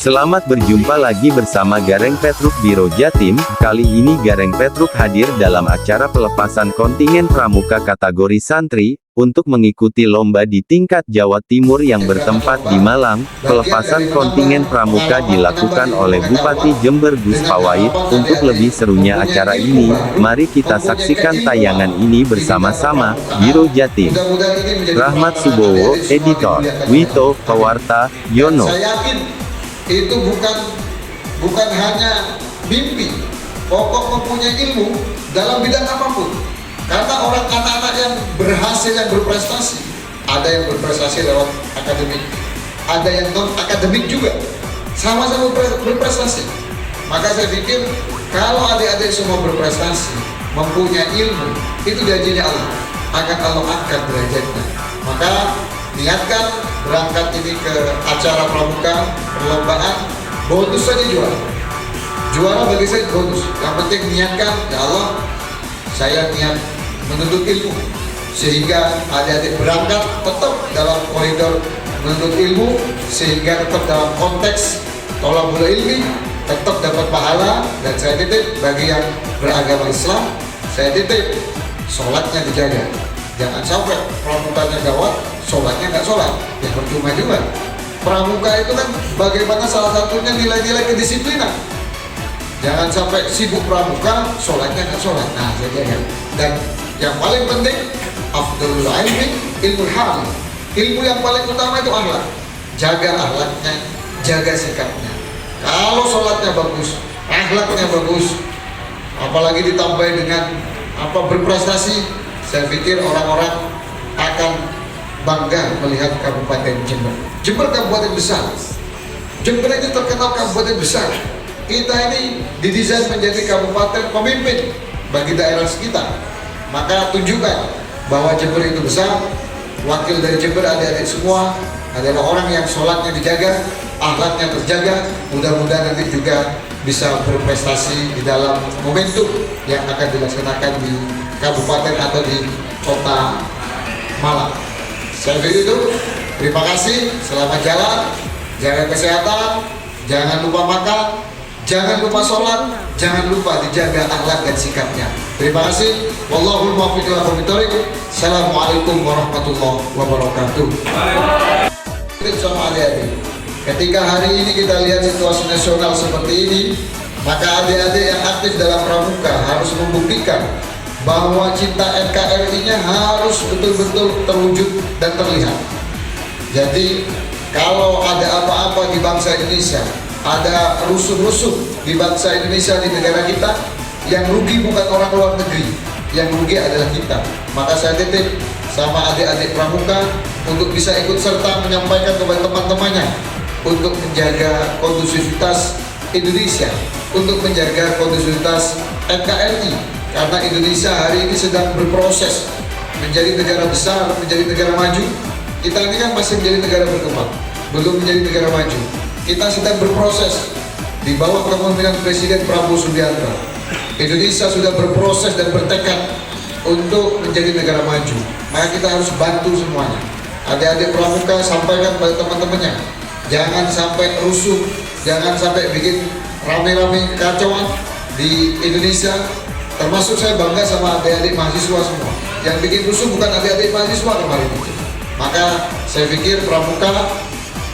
Selamat berjumpa lagi bersama Gareng Petruk Biro Jatim. Kali ini Gareng Petruk hadir dalam acara pelepasan kontingen pramuka kategori santri, untuk mengikuti lomba di tingkat Jawa Timur yang bertempat di Malang. Pelepasan kontingen pramuka dilakukan oleh Bupati Jember Gus Pawait. Untuk lebih serunya acara ini, mari kita saksikan tayangan ini bersama-sama. Biro Jatim. Rahmat Subowo, Editor. Wito, Pewarta, Yono. Itu bukan hanya mimpi, pokok mempunyai ilmu dalam bidang apapun. Karena anak-anak yang berhasil, yang berprestasi, ada yang berprestasi lewat akademik, ada yang non akademik juga, sama-sama berprestasi. Maka saya pikir kalau adik-adik semua berprestasi, mempunyai ilmu, itu janjinya Allah, akan Allah angkat derajatnya. Maka niatkan berangkat ini ke acara pramuka, perlombaan, bonus saja juara bagi saya bonus. Yang penting niatkan, ya Allah, saya niat menuntut ilmu, sehingga adik-adik berangkat tetap dalam koridor menuntut ilmu, sehingga tetap dalam konteks tolabul ilmi, tetap dapat pahala. Dan saya titip bagi yang beragama Islam, saya titip sholatnya dijaga. Jangan sampai pramukanya gawat, sholatnya nggak sholat, ya percuma juga. Pramuka itu kan bagaimana salah satunya nilai-nilai kedisiplinan. Jangan sampai sibuk pramuka, sholatnya nggak sholat. Nah, saya jaga. Dan yang paling penting, afdalul ilmi ilmu hal. Ilmu yang paling utama itu akhlak. Jaga akhlaknya, jaga sikapnya. Kalau sholatnya bagus, akhlaknya bagus, apalagi ditambah dengan berprestasi, saya pikir orang-orang akan bangga melihat Kabupaten Jember. Jember kabupaten besar. Jember itu terkenal kabupaten besar. Kita ini didesain menjadi kabupaten pemimpin bagi daerah sekitar. Maka tunjukkan bahwa Jember itu besar. Wakil dari Jember, adik-adik semua adalah orang yang sholatnya dijaga, akhlaknya terjaga. Mudah-mudahan nanti juga bisa berprestasi di dalam momentum yang akan dilaksanakan di kabupaten atau di kota Malang. Saya pikir itu, terima kasih, selamat jalan, jaga kesehatan, jangan lupa makan, jangan lupa sholat, jangan lupa dijaga akhlak dan sikapnya. Terima kasih. Wallahul muwaffiq ila aqwamit thoriq. Assalamualaikum warahmatullahi wabarakatuh. Sama adik-adik, ketika hari ini kita lihat situasi nasional seperti ini, maka adik-adik yang aktif dalam pramuka harus membuktikan bahwa cinta NKRI-nya harus betul-betul terwujud dan terlihat. Jadi kalau ada apa-apa di bangsa Indonesia, ada rusuh-rusuh di bangsa Indonesia, di negara kita, yang rugi bukan orang luar negeri, yang rugi adalah kita. Maka saya titip sama adik-adik pramuka untuk bisa ikut serta menyampaikan kepada teman-temannya untuk menjaga kondusivitas Indonesia, untuk menjaga kondusivitas NKRI. Karena Indonesia hari ini sedang berproses menjadi negara besar, menjadi negara maju. Kita ini kan masih menjadi negara berkembang, belum menjadi negara maju. Kita sedang berproses di bawah kepemimpinan Presiden Prabowo Subianto. Indonesia sudah berproses dan bertekad untuk menjadi negara maju. Maka kita harus bantu semuanya. Adik-adik pramuka sampaikan pada teman-temannya, jangan sampai rusuh, jangan sampai bikin rame-rame kekacauan di Indonesia. Termasuk saya bangga sama adik-adik mahasiswa semua. Yang bikin rusuh bukan adik-adik mahasiswa kemarin itu. Maka saya pikir pramuka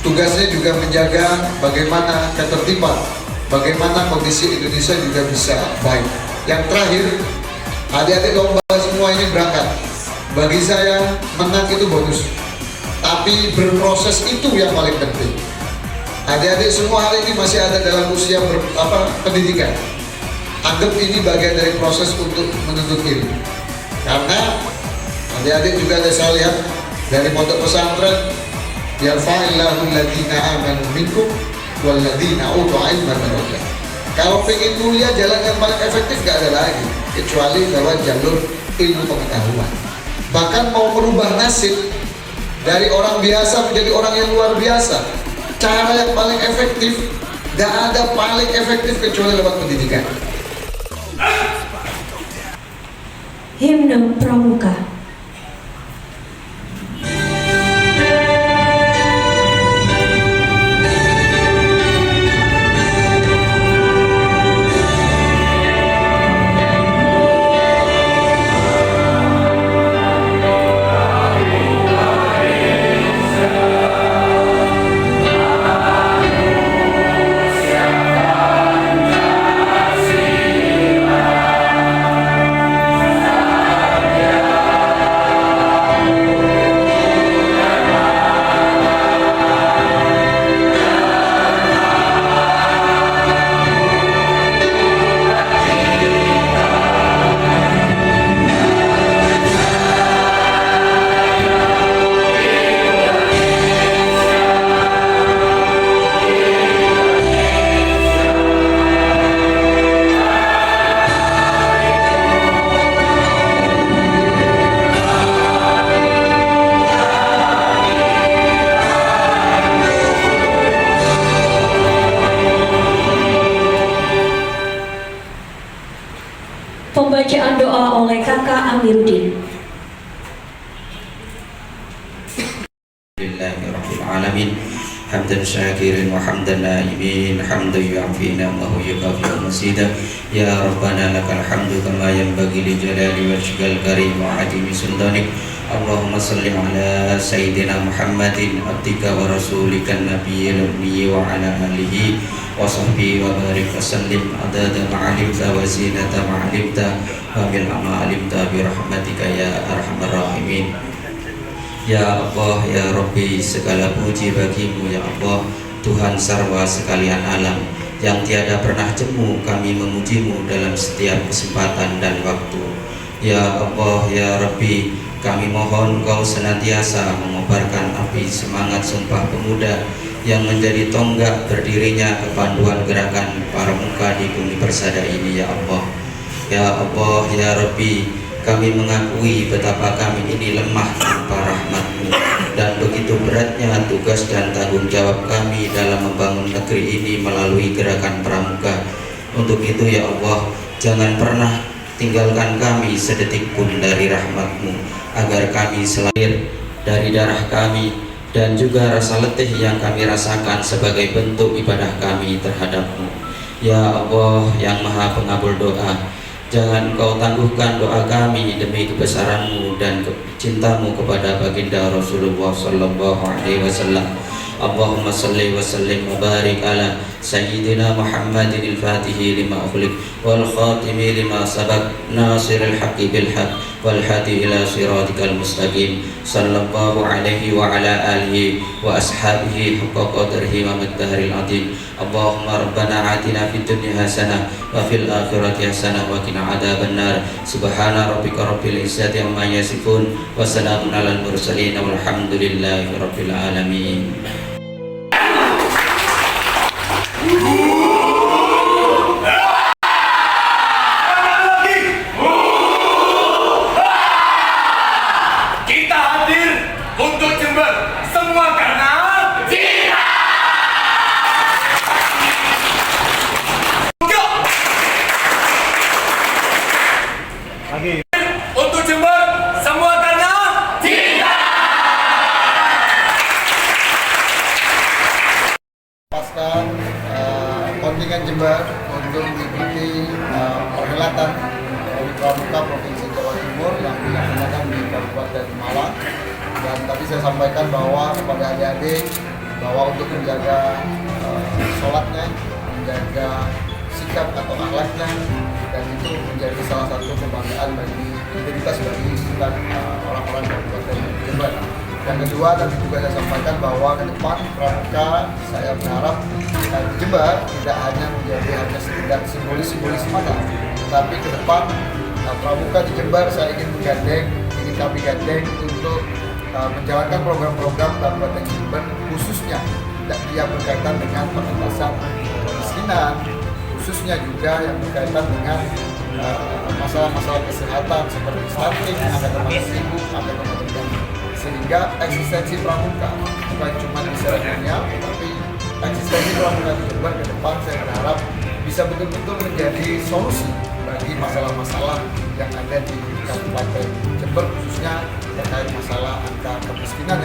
tugasnya juga menjaga bagaimana ketertiban, bagaimana kondisi Indonesia juga bisa baik. Yang terakhir, adik-adik lomba semua ini berangkat. Bagi saya menang itu bonus, tapi berproses itu yang paling penting. Adik-adik semua hari ini masih ada dalam usia pendidikan. Anggap ini bagian dari proses untuk menuntut ilmu. Karena adik-adik juga ada, saya lihat dari pondok pesantren, yarfa'illahu alladziina aamanu minkum walladziina utul ilma darajat. Kalau pengen mulia, jalan yang paling efektif gak ada lagi kecuali lewat jalur ilmu pengetahuan. Bahkan mau merubah nasib dari orang biasa menjadi orang yang luar biasa, cara yang paling efektif, gak ada paling efektif kecuali lewat pendidikan. Himne Pramuka. doa oleh Kakak Amiruddin. Alhamdulillahirrahmanirrahim. Hamdan syakirin wa hamdan naimin, hamdan yu'afina wa yukafi'u masida. Ya Rabbana lakal hamdu kama yanbaghi li jalali wajhikal karim wa azimi sultanik. Allahumma salli ala sayyidina Muhammadin abdika wa rasulika nabiyil ummi wa ala alihi wa sahbihi wa barik wa sallim adada ma'alimta wa zinata ma'alimta wa bil ma'alimta bi rahmatika ya arhamar rahimin. Ya Allah, Ya Rabbi, segala puji bagimu ya Allah, Tuhan sarwa sekalian alam, yang tiada pernah jemu kami memujimu dalam setiap kesempatan dan waktu. Ya Allah, Ya Rabbi, kami mohon Kau senantiasa mengobarkan api semangat Sumpah Pemuda yang menjadi tonggak berdirinya kepanduan gerakan Pramuka di bumi persada ini ya Allah. Ya Allah, Ya Rabbi, kami mengakui betapa kami ini lemah tanpa rahmat-Mu, dan begitu beratnya tugas dan tanggung jawab kami dalam membangun negeri ini melalui gerakan Pramuka. Untuk itu ya Allah, jangan pernah tinggalkan kami sedetik pun dari rahmat-Mu, agar kami selalu dari darah kami dan juga rasa letih yang kami rasakan sebagai bentuk ibadah kami terhadap-Mu. Ya Allah yang Maha Pengabul doa, jangan Kau tangguhkan doa kami demi kebesaran-Mu dan cinta-Mu kepada baginda Rasulullah sallallahu alaihi wasallam. Allahumma salli wa sallim wa barik ala sayyidina Muhammadin al-Fatihi lima ukhliq wal khatimi lima sabaq nasiril haqqi bil haqq wal hadi ila siratikal mustaqim sallallahu alaihi wa ala alihi wa ashabihi haqqa qadrihi wa miqdaril azim. Allahumma rabbana atina fid dunya hasanah wa fil akhirati hasanah wa qina adzabannar. Subhana rabbika rabbil izzati amma yasifun wa salamun alal mursalin walhamdulillahi rabbil alamin. Kita hadir untuk Jember, semua karena Cina. Untuk Jember, semua karena Cina. Lepaskan kontingen Jember untuk mengikuti perhelatan dari Pramuka Provinsi Jawa Timur yang dilaksanakan di Kabupaten Malang. Dan tadi saya sampaikan bahwa kepada adik-adik bahwa untuk menjaga sholatnya, menjaga sikap atau akhlaknya, dan itu menjadi salah satu kebanggaan bagi identitas bagi kita orang-orang Kabupaten Jember. Yang kedua, tadi juga saya sampaikan bahwa ke depan Pramuka saya berharap di Jember tidak hanya menjadi sekedar simbolis semata, tapi ke depan Pramuka di Jember saya ingin kami gandeng untuk menjalankan program-program Kabupaten Jember, khususnya yang berkaitan dengan pengentasan kemiskinan, khususnya juga yang berkaitan dengan masalah-masalah kesehatan seperti stunting, angka kematian ibu, angka kematian, sehingga eksistensi Pramuka bukan cuma di seremonial, tetapi eksistensi Pramuka di Jember ke depan saya berharap bisa betul-betul menjadi solusi bagi masalah-masalah yang ada di Kabupaten Jember, khususnya terkait masalah angka kemiskinan.